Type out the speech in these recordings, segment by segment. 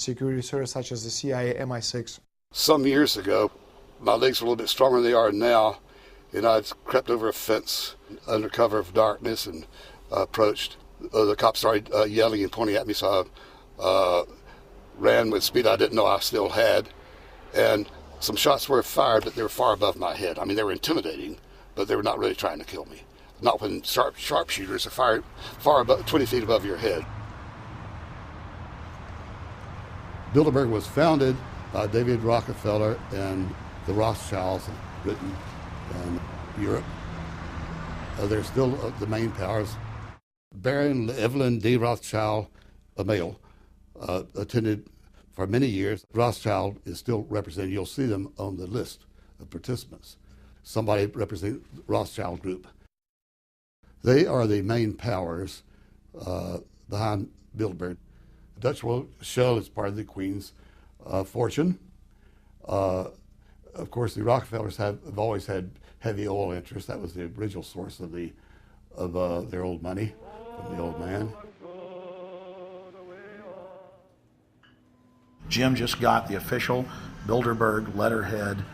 security service such as the CIA, MI6. Some years ago, my legs were a little bit stronger than they are now, and I crept over a fence under cover of darkness and approached. The cops started yelling and pointing at me, so I ran with speed I didn't know I still had. And some shots were fired, but they were far above my head. I mean, they were intimidating, but they were not really trying to kill me. Not when sharpshooters are fired far above, 20 feet above your head. Bilderberg was founded by David Rockefeller and the Rothschilds in Britain and Europe. They're still the main powers. Baron Evelyn D. Rothschild, a male, attended for many years. Rothschild is still represented. You'll see them on the list of participants. Somebody representing the Rothschild group. They are the main powers behind Bilderberg. The Dutch Royal Shell is part of the Queen's fortune. Of course, the Rockefellers have always had heavy oil interests. That was the original source of their old money from the old man. Jim just got the official Bilderberg letterhead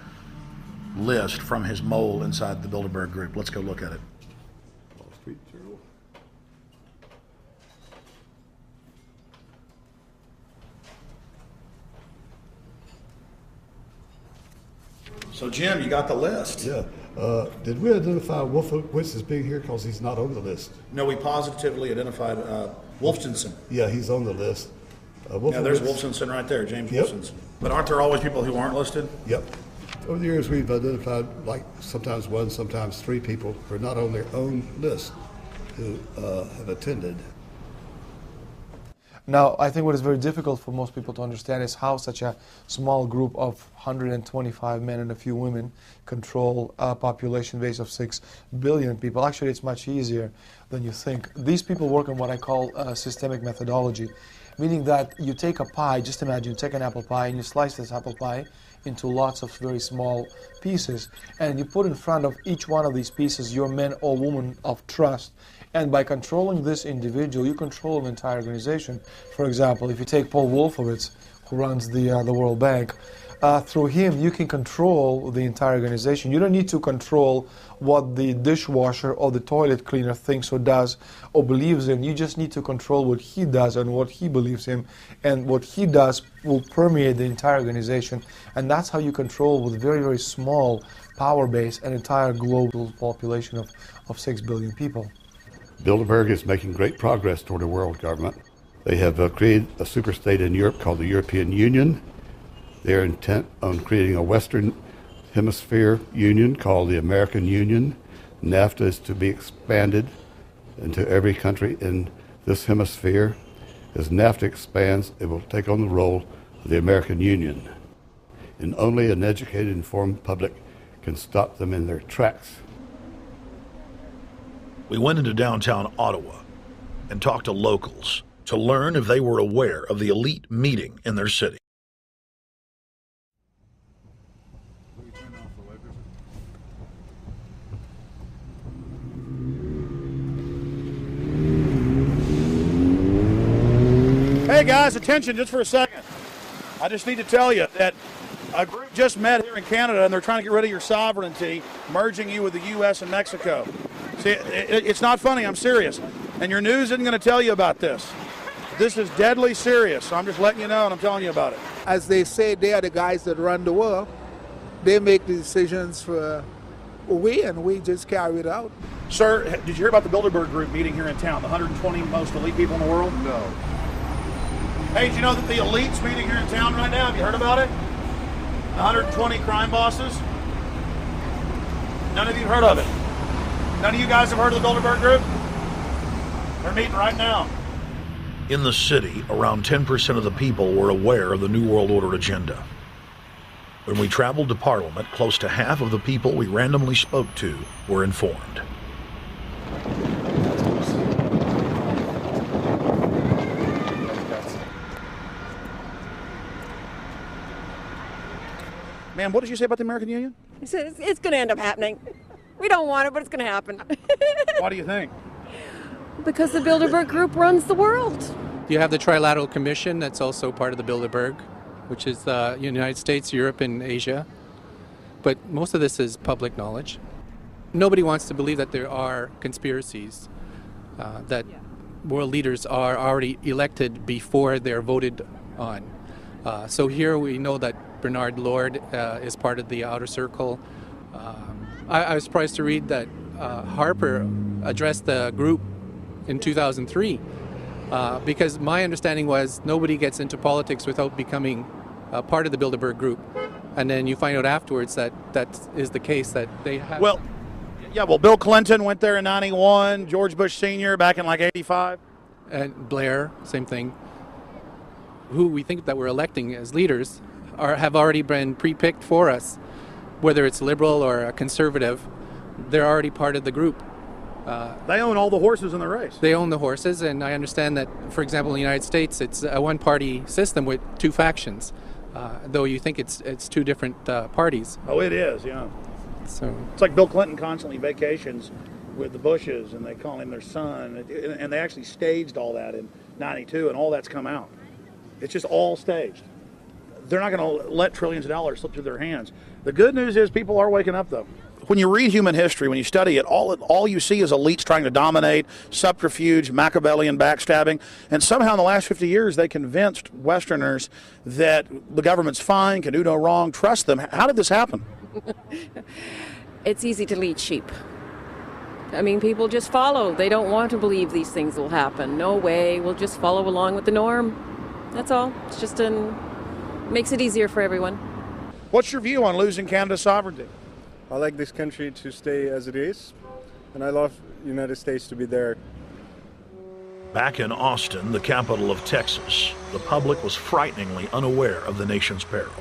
list from his mole inside the Bilderberg group. Let's go look at it. Wall Street Journal. So Jim, you got the list. Yeah. Did we identify Wolfowitz as being here because he's not on the list? No, we positively identified Wolfenson. Yeah, he's on the list. Yeah, there's Wolfenson right there, James Yep. Wolfenson. But aren't there always people who aren't listed? Yep. Over the years, we've identified like sometimes one, sometimes three people who are not on their own list who have attended. Now, I think what is very difficult for most people to understand is how such a small group of 125 men and a few women control a population base of 6 billion people. Actually, it's much easier than you think. These people work on what I call systemic methodology, meaning that you take a pie, just imagine you take an apple pie and you slice this apple pie into lots of very small pieces, and you put in front of each one of these pieces your men or women of trust. And by controlling this individual, you control an entire organization. For example, if you take Paul Wolfowitz, who runs the World Bank, through him you can control the entire organization. You don't need to control what the dishwasher or the toilet cleaner thinks or does or believes in. You just need to control what he does and what he believes in. And what he does will permeate the entire organization. And that's how you control, with very, very small power base, an entire global population of 6 billion people. Bilderberg is making great progress toward a world government. They have created a superstate in Europe called the European Union. They are intent on creating a Western Hemisphere Union called the American Union. NAFTA is to be expanded into every country in this hemisphere. As NAFTA expands, it will take on the role of the American Union. And only an educated, informed public can stop them in their tracks. We went into downtown Ottawa and talked to locals to learn if they were aware of the elite meeting in their city. Hey guys, attention just for a second. I just need to tell you that a group just met here in Canada and they're trying to get rid of your sovereignty, merging you with the U.S. and Mexico. See, it's not funny, I'm serious. And your news isn't going to tell you about this. This is deadly serious, so I'm just letting you know and I'm telling you about it. As they say, they are the guys that run the world. They make the decisions for and we just carry it out. Sir, did you hear about the Bilderberg group meeting here in town, the 120 most elite people in the world? No. Hey, did you know that the elite's meeting here in town right now? Have you heard about it? The 120 crime bosses? None of you heard of it? None of you guys have heard of the Bilderberg group? They're meeting right now. In the city, around 10% of the people were aware of the New World Order agenda. When we traveled to Parliament, close to half of the people we randomly spoke to were informed. Ma'am, what did you say about the American Union? It's going to end up happening. We don't want it, but it's going to happen. Why do you think? Because the Bilderberg Group runs the world. You have the Trilateral Commission that's also part of the Bilderberg, which is the United States, Europe, and Asia. But most of this is public knowledge. Nobody wants to believe that there are conspiracies, that world leaders are already elected before they're voted on. So here we know that Bernard Lord is part of the outer circle. I was surprised to read that Harper addressed the group in 2003 because my understanding was nobody gets into politics without becoming part of the Bilderberg group. And then you find out afterwards that that is the case, that they have... Well, Bill Clinton went there in 91, George Bush Sr. back in like 85. And Blair, same thing. Who we think that we're electing as leaders have already been pre-picked for us. Whether it's liberal or a conservative, they're already part of the group. They own all the horses in the race. They own the horses, and I understand that, for example, in the United States, it's a one-party system with two factions, though you think it's two different parties. Oh, it is, yeah. So it's like Bill Clinton constantly vacations with the Bushes, and they call him their son, and they actually staged all that in 92, and all that's come out. It's just all staged. They're not going to let trillions of dollars slip through their hands. The good news is people are waking up, though. When you read human history, when you study it, all you see is elites trying to dominate, subterfuge, Machiavellian backstabbing, and somehow in the last 50 years they convinced Westerners that the government's fine, can do no wrong, trust them. How did this happen? It's easy to lead sheep. I mean, people just follow. They don't want to believe these things will happen. No way. We'll just follow along with the norm. That's all. It's just makes it easier for everyone. What's your view on losing Canada's sovereignty? I like this country to stay as it is, and I love the United States to be there. Back in Austin, the capital of Texas, the public was frighteningly unaware of the nation's peril.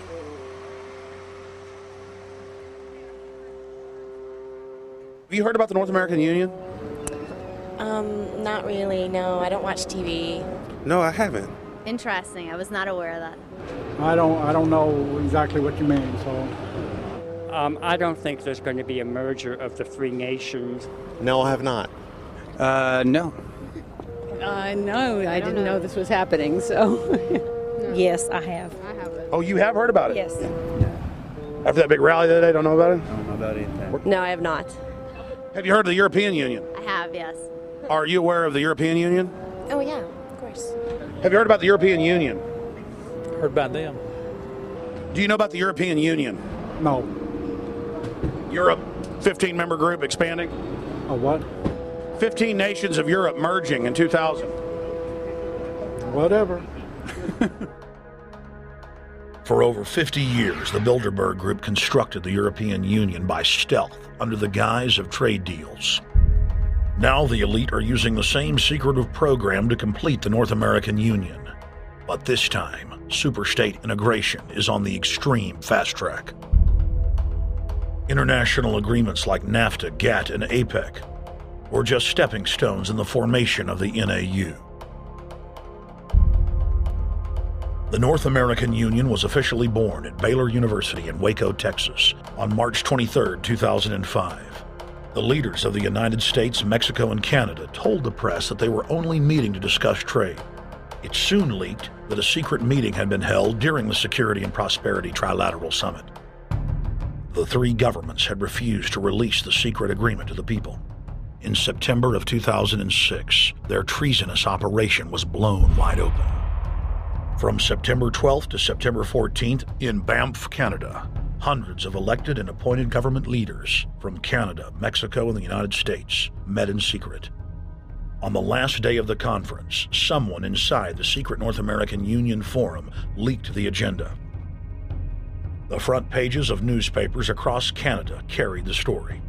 Have you heard about the North American Union? Not really, no. I don't watch TV. No, I haven't. Interesting. I was not aware of that. I don't know exactly what you mean, so... I don't think there's going to be a merger of the three nations. No, I have not. No. No, I didn't know this was happening, so... Yes, I have. Oh, you have heard about it? Yes. After that big rally the other day, don't know about it? I don't know about anything. No, I have not. Have you heard of the European Union? I have, yes. Are you aware of the European Union? Oh, yeah, of course. Have you heard about the European Union? Heard about them. Do you know about the European Union? No. Europe, 15-member group expanding. A what? 15 nations of Europe merging in 2000. Whatever. For over 50 years, the Bilderberg Group constructed the European Union by stealth under the guise of trade deals. Now the elite are using the same secretive program to complete the North American Union. But this time, superstate integration is on the extreme fast track. International agreements like NAFTA, GATT, and APEC were just stepping stones in the formation of the NAU. The North American Union was officially born at Baylor University in Waco, Texas, on March 23, 2005. The leaders of the United States, Mexico, and Canada told the press that they were only meeting to discuss trade. It soon leaked that a secret meeting had been held during the Security and Prosperity Trilateral Summit. The three governments had refused to release the secret agreement to the people. In September of 2006, their treasonous operation was blown wide open. From September 12th to September 14th, in Banff, Canada, hundreds of elected and appointed government leaders from Canada, Mexico, and the United States met in secret. On the last day of the conference, someone inside the secret North American Union Forum leaked the agenda. The front pages of newspapers across Canada carried the story.